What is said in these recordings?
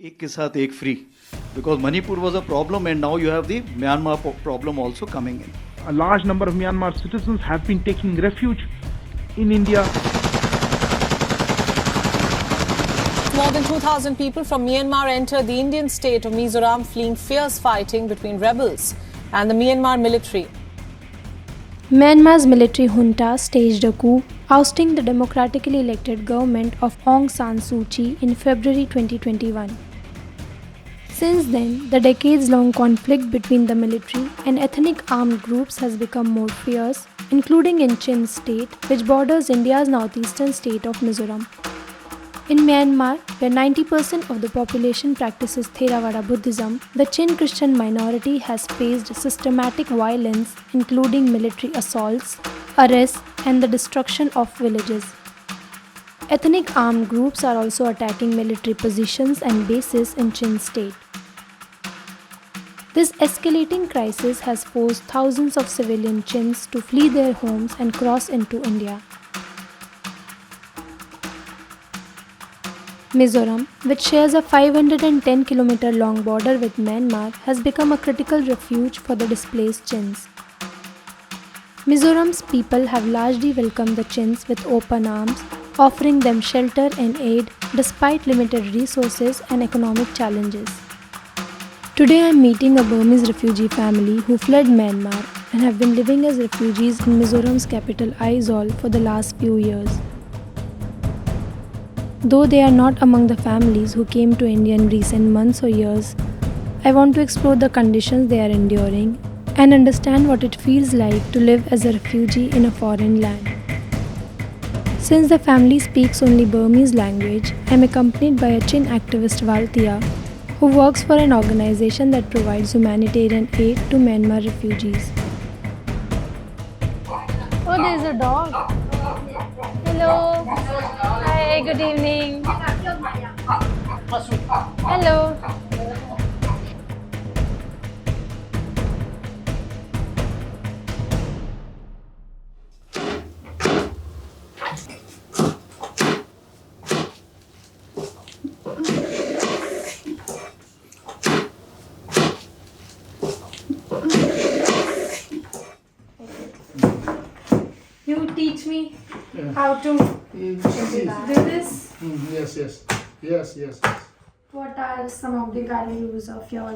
एक के साथ एक free, because Manipur was a problem and now you have the Myanmar problem also coming in. A large number of Myanmar citizens have been taking refuge in India. More than 2,000 people from Myanmar entered the Indian state of Mizoram, fleeing fierce fighting between rebels and the Myanmar military. Myanmar's military junta staged a coup, ousting the democratically elected government of Aung San Suu Kyi in February 2021. Since then, the decades-long conflict between the military and ethnic armed groups has become more fierce, including in Chin state, which borders India's northeastern state of Mizoram. In Myanmar, where 90% of the population practices Theravada Buddhism, the Chin Christian minority has faced systematic violence, including military assaults, arrests, and the destruction of villages. Ethnic armed groups are also attacking military positions and bases in Chin state. This escalating crisis has forced thousands of civilian Chins to flee their homes and cross into India. Mizoram, which shares a 510-kilometer long border with Myanmar, has become a critical refuge for the displaced Chins. Mizoram's people have largely welcomed the Chins with open arms, offering them shelter and aid despite limited resources and economic challenges. Today I am meeting a Burmese refugee family who fled Myanmar and have been living as refugees in Mizoram's capital Aizawl for the last few years. Though they are not among the families who came to India in recent months or years, I want to explore the conditions they are enduring and understand what it feels like to live as a refugee in a foreign land. Since the family speaks only Burmese language, I am accompanied by a Chin activist Valtia, who works for an organization that provides humanitarian aid to Myanmar refugees. Oh, there's a dog. Hello. Hi, good evening. Hello. You teach me how to do this? Yes. What are some of the values of your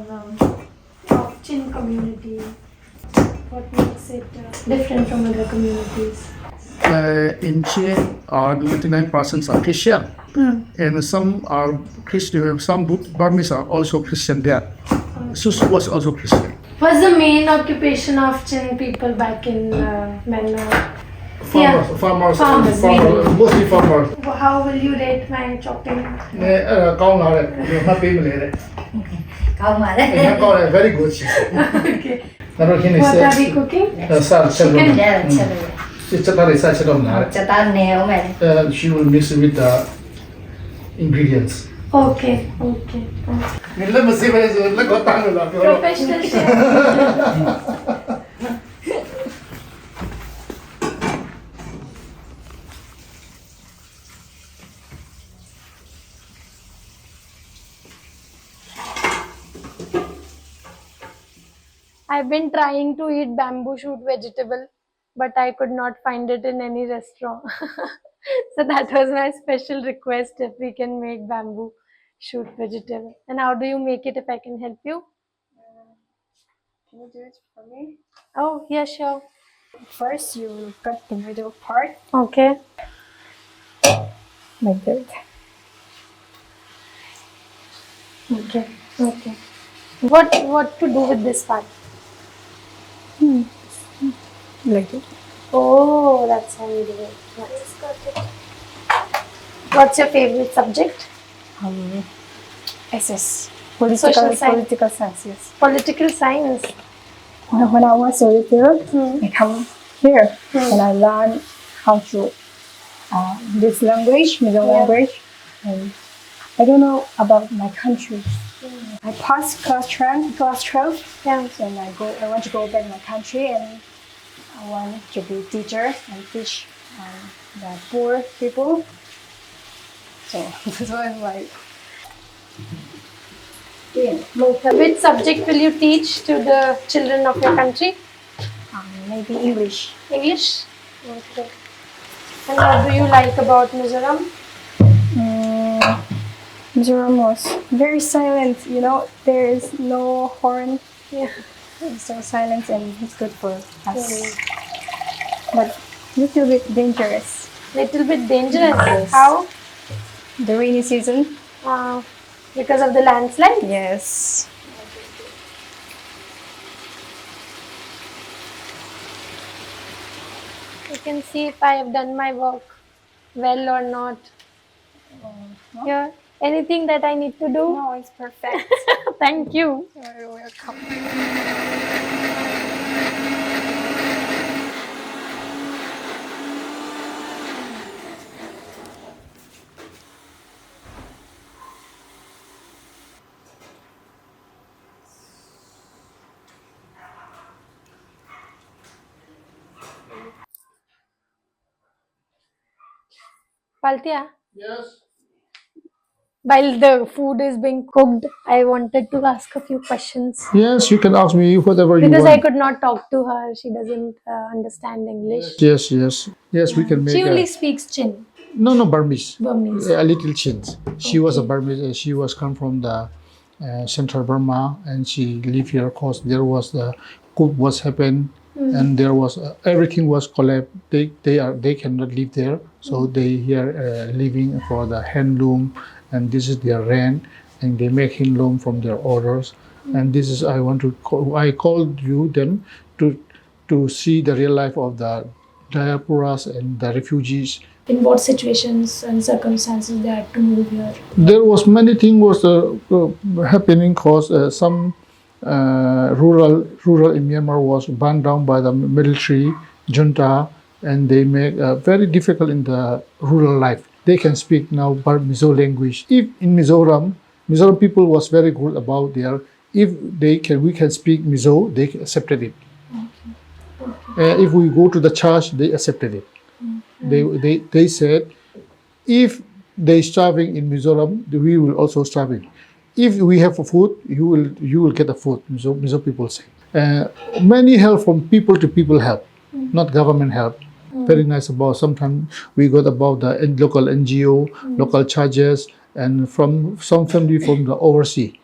of Chin community? What makes it different from other communities? In Chile, 99% are Christian, and some are Christian. Some Burmese are also Christian there. Sus was also Christian. What's the main occupation of Chin people back in Myanmar? Farmers, mainly. mostly farmers. How will you rate my chopping? Very good. Okay. What are we cooking? Chicken. She will mix with the ingredients. Okay. Professional chef. I've been trying to eat bamboo shoot vegetable, but I could not find it in any restaurant. So that was my special request, if we can make bamboo shoot vegetable. And how do you make it, if I can help you? Can you do it for me? Oh, yeah, sure. First, you will cut the middle part Okay. like that. Okay. What to do with this part? Like that. Oh, that's how you do it. Nice, got it. What's your favorite subject? SS. Social science. Political science, yes. Political science. When I was a little, I come here and I learn how to this language, Mizoram language, and I don't know about my country. I passed class 12, Yeah. and I want to go back to my country, and I want to be teacher and teach the poor people. So that's why I'm like, Yeah. Which subject will you teach to the children of your country? Maybe English. English? Okay. And what do you like about Mizoram? Mizoram was very silent. You know, there is no horn. Yeah. It's so silent and it's good for us. But little bit dangerous. Little bit dangerous. Yes. How? The rainy season. Because of the landslide? Yes. You can see if I have done my work well or not. No? Yeah. Anything that I need to do? No, it's perfect. Thank you. You're welcome. Paltia, Yes. while the food is being cooked, I wanted to ask a few questions. Yes, you can ask me whatever you Because want. I could not talk to her. She doesn't understand English. Yes, we can make She only a... speaks Chin, No, Burmese. Burmese. A little chins. She was a Burmese. She was come from the central Burma, and she lived here because there was the coup was happened, and there was everything was collapsed. They cannot live there, so they here living for the handloom, and this is their rent, and they make handloom from their orders. And this is I called you them to see the real life of the diasporas and the refugees. In what situations and circumstances they had to move here? There was many things was happening because some rural in Myanmar was burned down by the military junta, and they make very difficult in the rural life. They can speak now Mizo language. If in Mizoram people was very good about their, if we can speak Mizo, they accepted it. If we go to the church, they accepted it. They said, if they starving in Mizoram, we will also starving. If we have food, you will get the food. Mizo people say. Many help from people to people help, not government help. Very nice about. Sometimes we got about the local NGO, local churches, and from some family from the overseas.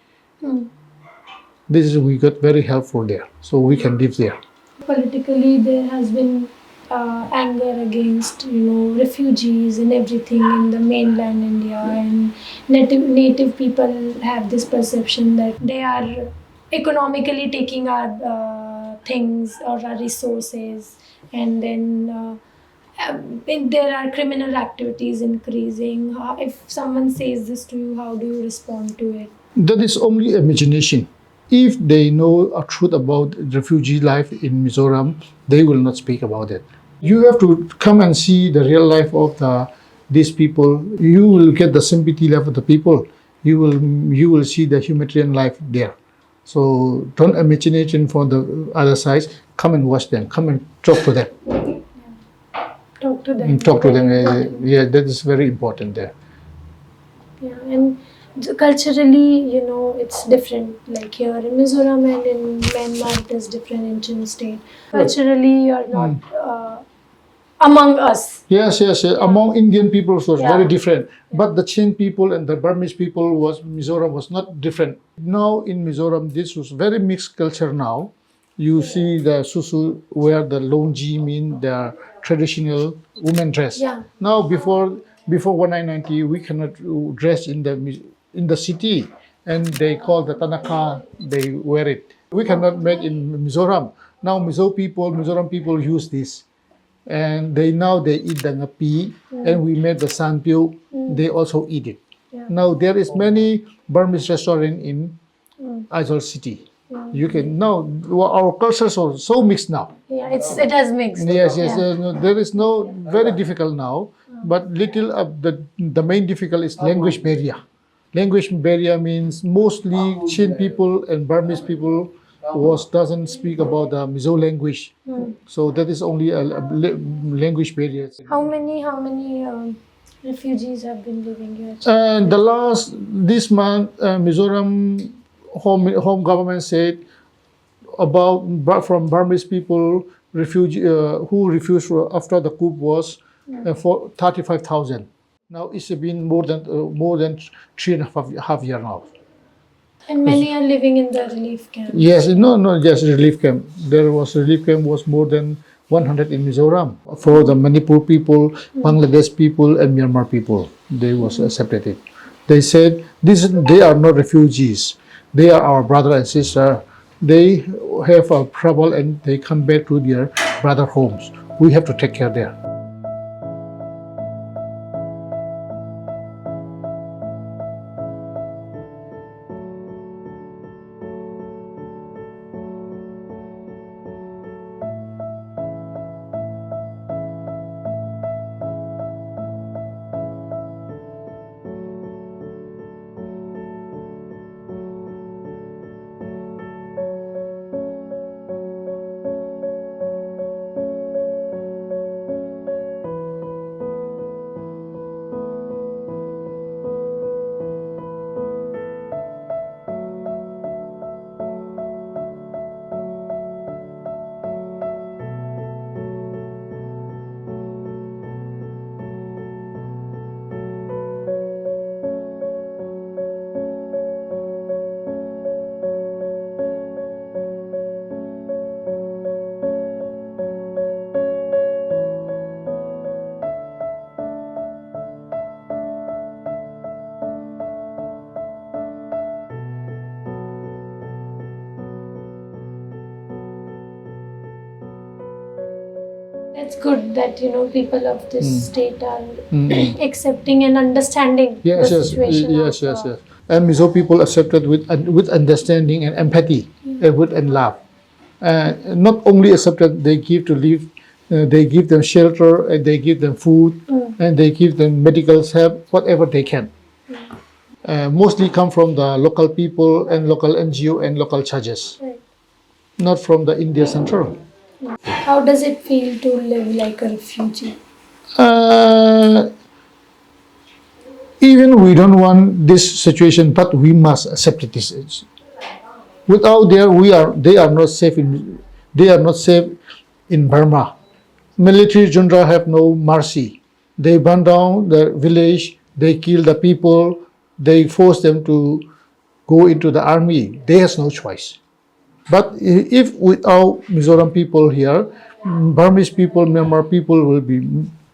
We got very helpful there, so we can live there. Politically, there has been anger against refugees and everything in the mainland India, and native people have this perception that they are economically taking our things or our resources, and then there are criminal activities increasing. If someone says this to you, how do you respond to it? That is only imagination. If they know a truth about refugee life in Mizoram, they will not speak about it. You have to come and see the real life of these people. You will get the sympathy level of the people. You will see the humanitarian life there. So don't imagine for the other side. Come and watch them. Come and talk to them. Talk to them. Talk to them. Yeah, that is very important there. Yeah, and culturally, it's different. Like here in Mizoram and in Myanmar, it is different in Chin state. Culturally, you're not among us. Yes. Among Indian peoples was Yeah. very different. But the Chin people and the Burmese people Mizoram was not different. Now in Mizoram, this was very mixed culture now. You see the susu wear the longji, mean the traditional women dress. Yeah. Now before 1990, we cannot dress in the city, and they call the tanaka, they wear it. We cannot make in Mizoram. Now Mizoram people use this. And they eat the ngapi, and we made the sanpyo. They also eat it. Yeah. Now there is many Burmese restaurant in Aizawl city. You can now our cultures are so mixed now. Yeah, it has mixed. Yes. Yeah. No, there is no very difficult now, but little of the main difficult is language barrier. Language barrier means mostly Chin people and Burmese people doesn't speak about the Mizo language, so that is only a language barrier. How many refugees have been living here? And this month, Mizoram home government said from Burmese people who refused after the coup was for 35,000. Now it's been more than 3.5 years now. And many are living in the relief camp. Yes, no, just relief camp. There was relief camp was more than 100 in Mizoram for the Manipur people, Bangladesh people, and Myanmar people. They was separated. They said they are not refugees. They are our brother and sister. They have a trouble and they come back to their brother homes. We have to take care there. It's good that people of this state are accepting and understanding the situation. Yes. And Mizo people accepted with understanding and empathy, and love. Not only accepted, they give to live. They give them shelter, and they give them food, and they give them medical help, whatever they can. Mostly come from the local people and local NGO and local churches, not from the India Central. How does it feel to live like a refugee? Even we don't want this situation, but we must accept this. Without they are not safe in Burma. Military junta have no mercy. They burn down the village. They kill the people. They force them to go into the army. They has no choice. But if without Mizoram people here, Burmese people, Myanmar people will be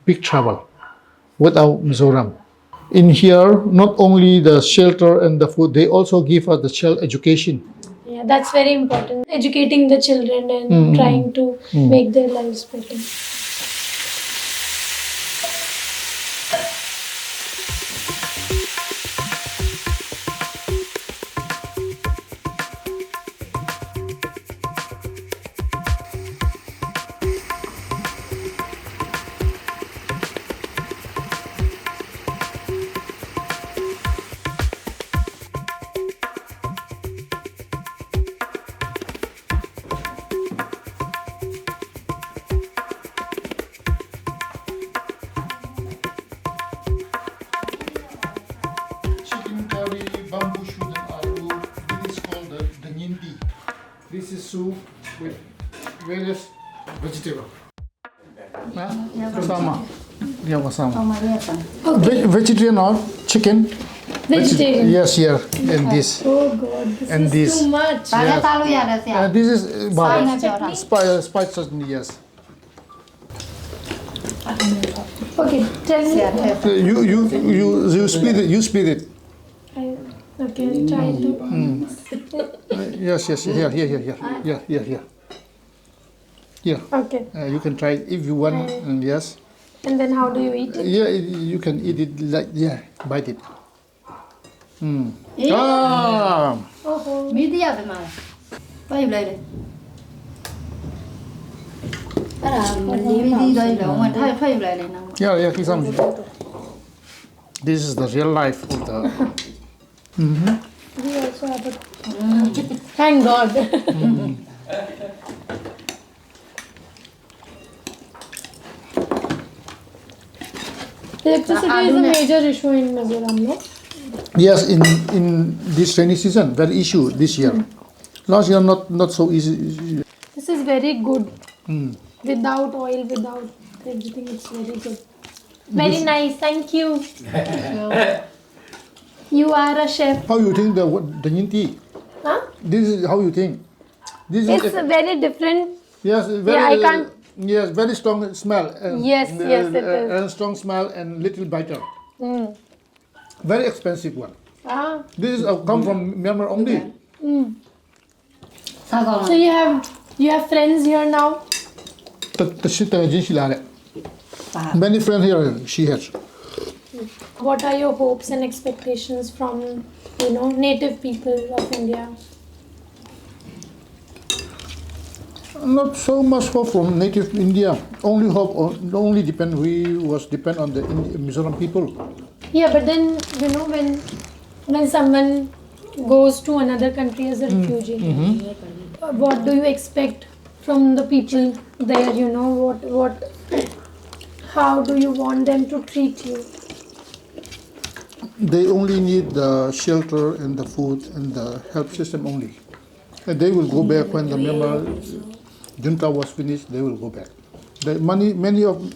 big trouble without Mizoram. In here, not only the shelter and the food, they also give us the child education. Yeah, that's very important. Educating the children and trying to make their lives better. Chicken curry, bamboo shoot and aloo. This is called the nyinti. This is soup with various vegetables. Wasama. Yeah, wasama. Vegetarian or chicken? Vegetarian. Yes, here. And this. Oh God, this And is this. too much. This is spice chutney, yes. Okay, tell me. You split it. You split it. Okay, I'll try to. Yes. Here. Yeah. Okay. You can try it if you want. Yes. And then how do you eat it? Yeah, you can eat it like bite it. Ah. Oh. Yeah, this is the real life of the. We also have a. Thank God. Electricity is a major issue in Mizoram, no? Yes, in this rainy season, very issue this year. Last year not so easy. This is very good. Without oil, without everything, it's very good. Very nice, thank you. You are a chef. How you think the yin tea? Huh? This is how you think. This It's is very different. yes, very I can't- yes, very strong smell. And, Yes, it is. And strong smell and little bitter. Very expensive one. Ah. This is come from Myanmar only. So you have friends here now? Many friends here she has. What are your hopes and expectations from native people of India? Not so much hope from native India. Only hope, only depend. We was depend on the Mizoram people. Yeah, but then when someone goes to another country as a refugee, what do you expect from the people there? How do you want them to treat you? They only need the shelter and the food and the help system only. And they will go back when the Myanmar junta was finished. They will go back. Many of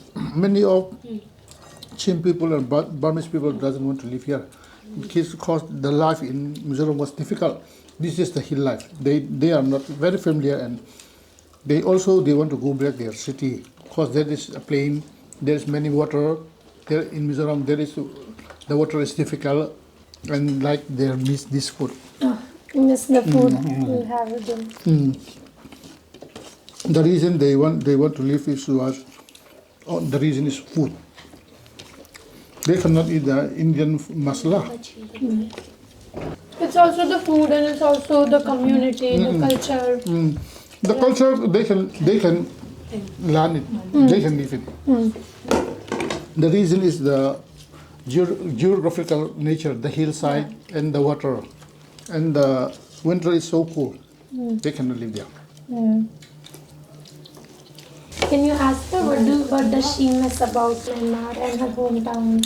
Chin people and Burmese people doesn't want to live here because the life in Mizoram was difficult. This is the hill life. They are not very familiar, and they want to go back their city because there is a plain. There is many water. There in Mizoram the water is difficult, and like they miss this food. Miss the food we'll have again. The reason they want to live the reason is food. They cannot eat the Indian masala. It's also the food and it's also the community, the culture. The culture they can learn it. They can live it. The reason is the geographical nature, the hillside and the water, and the winter is so cold. They cannot live there. Can you ask her what does she miss about Myanmar and her hometown?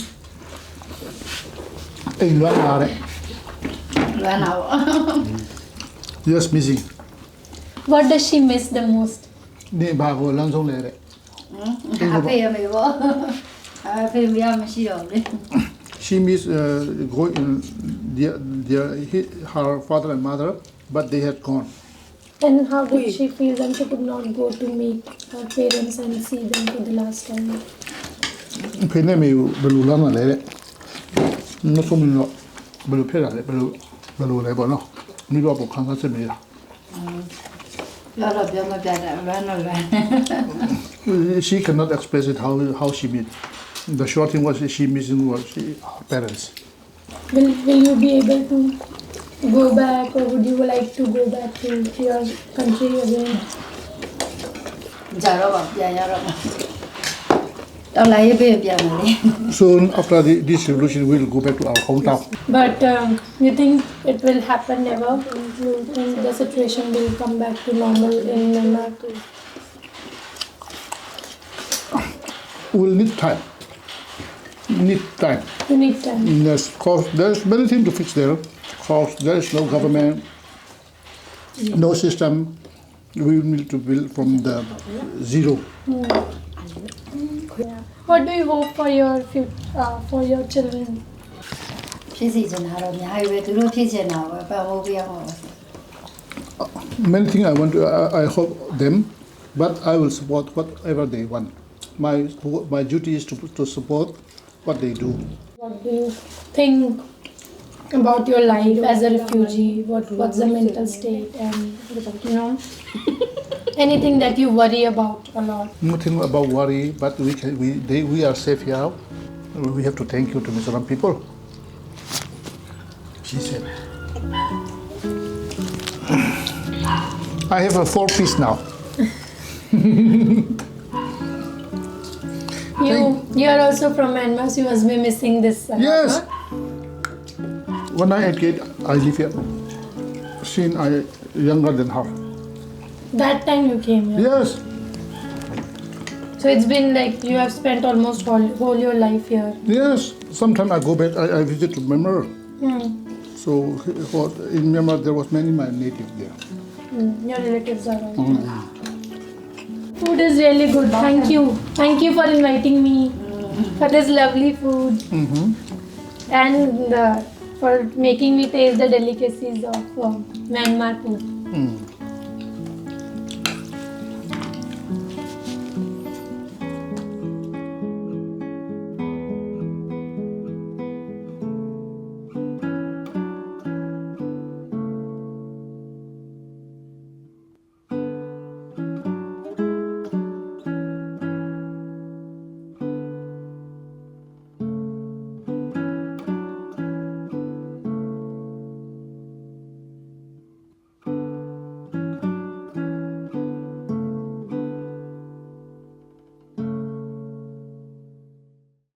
Yes, missing. What does she miss the most? She miss going her father and mother, but they had gone. And how did she feel when she could not go to meet her parents and see them for the last time? She cannot express it how she meet. The short thing was she missing her parents. Will you be able to go back, or would you like to go back to your country again? Soon after this revolution, we will go back to our hometown. But you think it will happen never? You think the situation will come back to normal in Myanmar? We will need time. Need time. You need time. Yes, because there's many things to fix there. Because there is no government, no system. We need to build from the zero. What do you hope for your children? Many things I hope them, but I will support whatever they want. My duty is to support what they do. What do you think about your life as a refugee? What's the mental state, and anything that you worry about a lot? Nothing about worry, but we are safe here. We have to thank you to Mizoram people. She said. I have a 4-piece now. You are also from Myanmar, so you must be missing this. Yes. When I had kid, I live here. Since I younger than her. That time you came here. Yes. So it's been like you have spent almost whole your life here. Yes. Sometimes I go back. I visit to Myanmar. So in Myanmar there was many my native there. Your relatives are all. Food is really good. Thank you. Thank you for inviting me for this lovely food. And for making me taste the delicacies of Myanmar food.